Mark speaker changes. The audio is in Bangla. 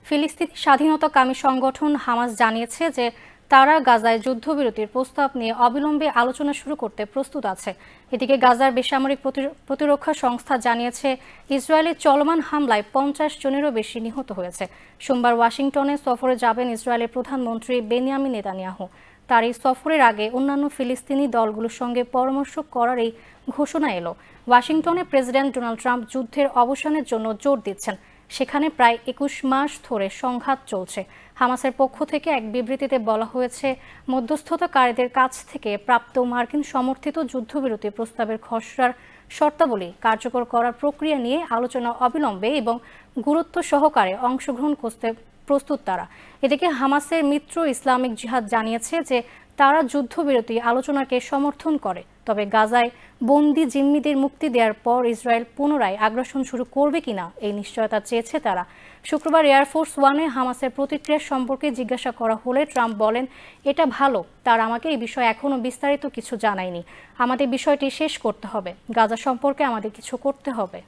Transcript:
Speaker 1: ফিলিস্তিনি স্বাধীনতাকামী সংগঠন হামাস জানিয়েছে যে তারা গাজায় যুদ্ধবিরতির প্রস্তাব নিয়ে অবিলম্বে আলোচনা শুরু করতে প্রস্তুত আছে। এদিকে গাজার বেসামরিক প্রতিরক্ষা সংস্থা জানিয়েছে ইসরায়েলের চলমান হামলায় 50 জনেরও বেশি নিহত হয়েছে। সোমবার ওয়াশিংটনে সফরে যাবেন ইসরায়েলের প্রধানমন্ত্রী বেনিয়ামিন নেতানিয়াহু। তার এই সফরের আগে অন্যান্য ফিলিস্তিনি দলগুলোর সঙ্গে পরামর্শ করার এই ঘোষণা এলো। ওয়াশিংটনে প্রেসিডেন্ট ডোনাল্ড ট্রাম্প যুদ্ধের অবসানের জন্য জোর দিচ্ছেন। সেখানে প্রায় 21 মাস ধরে সংঘাত চলছে। হামাসের পক্ষ থেকে এক বিবৃতিতে বলা হয়েছে, মধ্যস্থতাকারীদের কাছ থেকে প্রাপ্ত মার্কিন সমর্থিত যুদ্ধবিরতি প্রস্তাবের খসড়ার শর্তাবলী কার্যকর করার প্রক্রিয়া নিয়ে আলোচনা অবিলম্বে এবং গুরুত্ব সহকারে অংশগ্রহণ করতে প্রস্তুত তারা। এদিকে হামাসের মিত্র ইসলামিক জিহাদ জানিয়েছে যে তারা যুদ্ধবিরতি আলোচনাকে সমর্থন করে, তবে গাজায় বন্দি জিম্মিদের মুক্তি দেওয়ার পর ইসরায়েল পুনরায় আগ্রাসন শুরু করবে কিনা এই নিশ্চয়তা চেয়েছে তারা। শুক্রবার এয়ারফোর্স ওয়ানে হামাসের প্রতিক্রিয়া সম্পর্কে জিজ্ঞাসা করা হলে ট্রাম্প বলেন, এটা ভালো, তার আমাকে এই বিষয়ে এখনো বিস্তারিত কিছু জানায়নি। আমাদের বিষয়টি শেষ করতে হবে, গাজা সম্পর্কে আমাদের কিছু করতে হবে।